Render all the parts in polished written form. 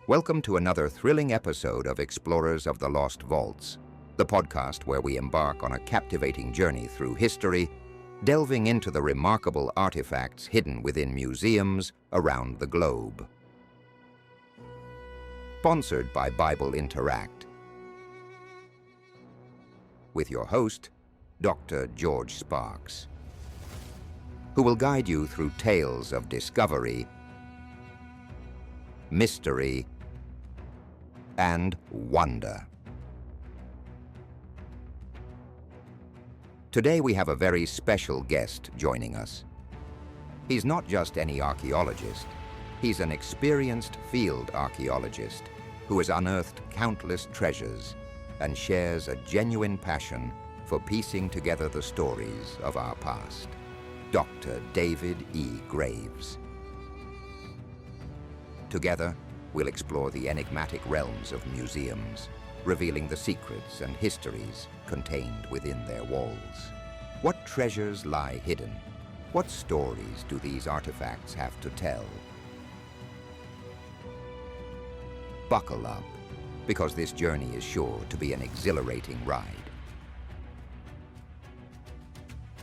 Welcome to another thrilling episode of Explorers of the Lost Vaults, the podcast where we embark on a captivating journey through history, delving into the remarkable artifacts hidden within museums around the globe. Sponsored by Bible Interact. With your host, Dr. George Sparks, who will guide you through tales of discovery, mystery, and wonder. Today we have a very special guest joining us. He's not just any archaeologist, he's an experienced field archaeologist who has unearthed countless treasures and shares a genuine passion for piecing together the stories of our past. Dr. David E. Graves. Together, we'll explore the enigmatic realms of museums, revealing the secrets and histories contained within their walls. What treasures lie hidden? What stories do these artifacts have to tell? Buckle up, because this journey is sure to be an exhilarating ride.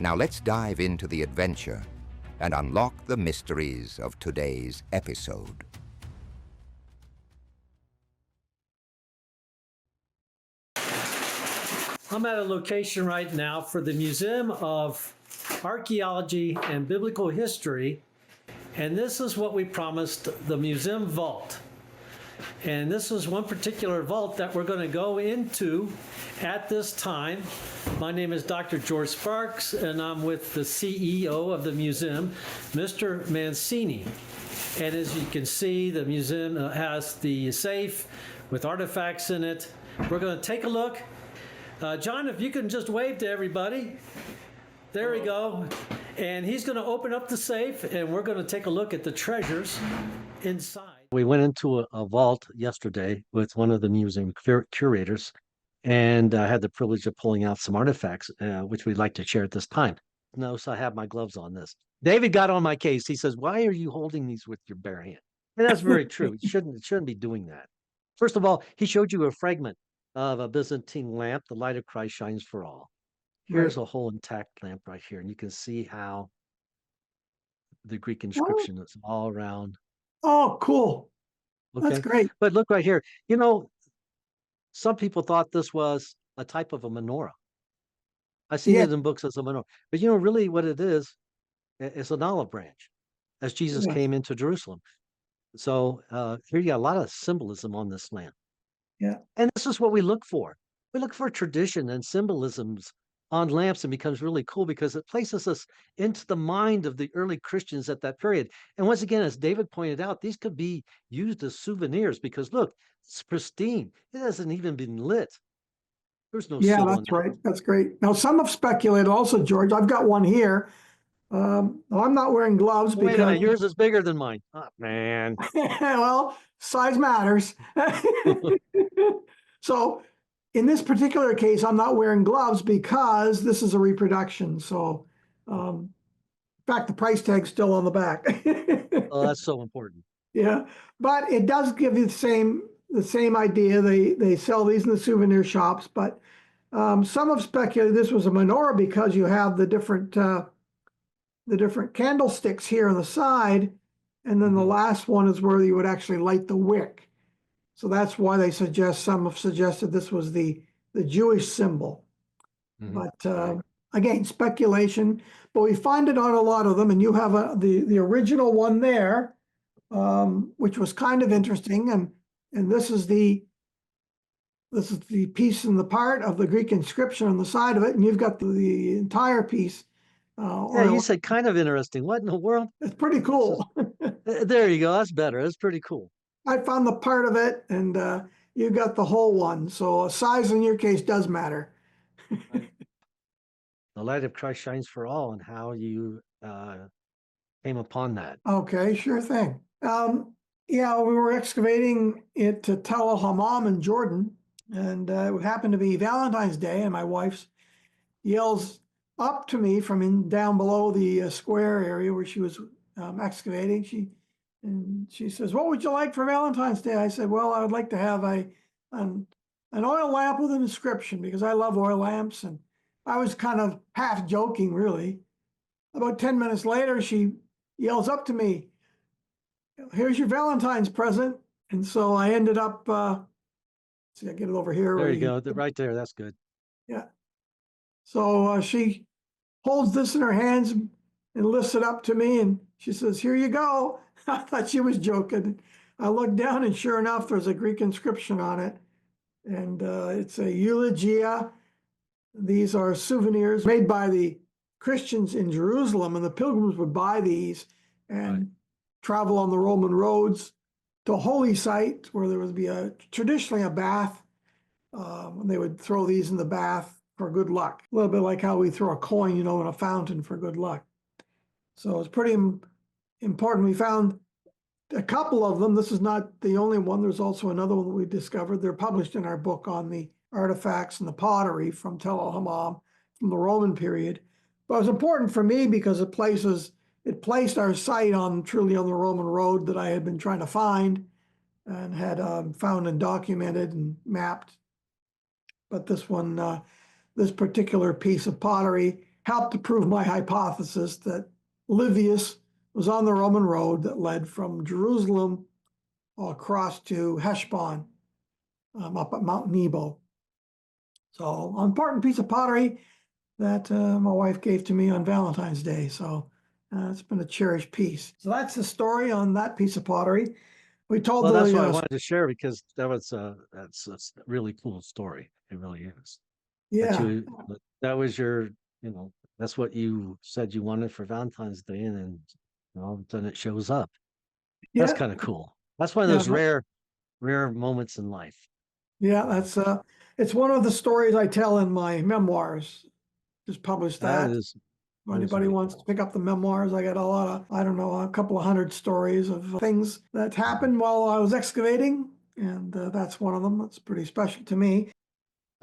Now let's dive into the adventure and unlock the mysteries of today's episode. I'm at a location right now for the Museum of Archaeology and Biblical History, and this is what we promised, the museum vault. And this is one particular vault that we're going to go into at this time. My name is Dr. George Sparks, and I'm with the CEO of the museum, Mr. Mancini. And as you can see, the museum has the safe with artifacts in it. We're going to take a look. John, if you can just wave to everybody. There we go. And he's going to open up the safe, and we're going to take a look at the treasures inside. We went into a vault yesterday with one of the museum curators, and I had the privilege of pulling out some artifacts, which we'd like to share at this time. Notice I have my gloves on this. David got on my case. He says, "Why are you holding these with your bare hand?" And that's very true. You shouldn't be doing that. First of all, he showed you a fragment of a Byzantine lamp. The light of Christ shines for all. Here's a whole intact lamp right here, and you can see how the Greek inscription is all around. Oh, cool. Okay. That's great. But look right here. You know, some people thought this was a type of a menorah. I see it in books as a menorah. But you know, really what it is an olive branch as Jesus came into Jerusalem. So here you got a lot of symbolism on this lamp. Yeah. And this is what we look for. We look for tradition and symbolisms on lamps, and becomes really cool because it places us into the mind of the early Christians at that period. And once again, as David pointed out, these could be used as souvenirs because look, it's pristine. It hasn't even been lit. There's no Yeah, soot on that's there. right. That's great. Now, some have speculated also, George. I've got one here. I'm not wearing gloves Wait a because minute, yours is bigger than mine. Oh, man. well, size matters. So in this particular case, I'm not wearing gloves because this is a reproduction. So in fact, the price tag's still on the back. Oh, that's so important. Yeah, but it does give you the same idea. They sell these in the souvenir shops, but some have speculated this was a menorah because you have the different candlesticks here on the side, and then the last one is where you would actually light the wick. So that's why some have suggested this was the Jewish symbol. But again, speculation. But we find it on a lot of them, and you have the original one there, which was kind of interesting, and this is the piece in the part of the Greek inscription on the side of it, and you've got the entire piece. Yeah, you said kind of interesting. What in the world? It's pretty cool. There you go. That's better. That's pretty cool. I found the part of it, and you got the whole one. So size in your case does matter. The light of Christ shines for all, and how you came upon that. Okay, sure thing. Yeah, we were excavating at Tel El Hammam in Jordan, and it happened to be Valentine's Day, and my wife yells up to me from down below the square area where she was excavating. She And she says, "What would you like for Valentine's Day?" I said, "Well, I would like to have an, an oil lamp with an inscription because I love oil lamps." And I was kind of half joking, really. About 10 minutes later, she yells up to me, "Here's your Valentine's present." And so I ended up, see, I get it over here. There Where you go. Right there. That's good. Yeah. So she holds this in her hands and lifts it up to me, and she says, "Here you go." I thought she was joking. I looked down, and sure enough, there's a Greek inscription on it, and it's a eulogia. These are souvenirs made by the Christians in Jerusalem, and the pilgrims would buy these and travel on the Roman roads to a holy site where there would be traditionally a bath. And they would throw these in the bath for good luck. A little bit like how we throw a coin, in a fountain for good luck. So it's pretty important. We found a couple of them. This is not the only one. There's also another one that we discovered. They're published in our book on the artifacts and the pottery from Tel El Hammam from the Roman period. But it was important for me because it placed our site truly on the Roman road that I had been trying to find and had found and documented and mapped. But this particular piece of pottery helped to prove my hypothesis that Livius was on the Roman road that led from Jerusalem across to Heshbon, up at Mount Nebo. So, an important piece of pottery that my wife gave to me on Valentine's Day. So, it's been a cherished piece. So that's the story on that piece of pottery. We told Well, that's what I wanted to share because that's a really cool story. It really is. Yeah. That was your, that's what you said you wanted for Valentine's Day, and then all of a sudden it shows up. That's Yeah. kind of cool. That's one of those rare moments in life. Yeah, it's one of the stories I tell in my memoirs. Just published that. If anybody wants to pick up the memoirs, I got a lot of, I don't know, a couple of hundred stories of things that happened while I was excavating, and that's one of them. That's pretty special to me.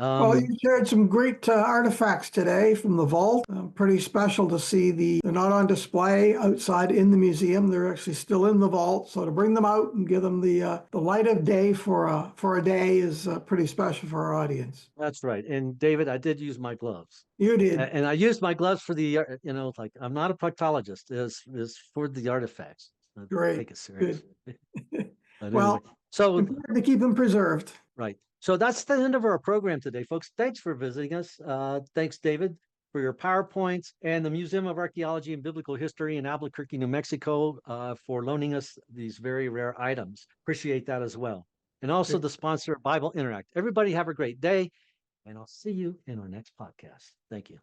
Well, you shared some great artifacts today from the vault. Pretty special to see they're not on display outside in the museum. They're actually still in the vault. So to bring them out and give them the light of day for a day is pretty special for our audience. That's right. And David, I did use my gloves. You did. And I used my gloves for the, like I'm not a proctologist. Is for the artifacts. Great. Take it serious. Well, anyway, so important to keep them preserved. Right. So that's the end of our program today, folks. Thanks for visiting us. Thanks, David, for your PowerPoints, and the Museum of Archaeology and Biblical History in Albuquerque, New Mexico, for loaning us these very rare items. Appreciate that as well. And also the sponsor, Bible Interact. Everybody have a great day, and I'll see you in our next podcast. Thank you.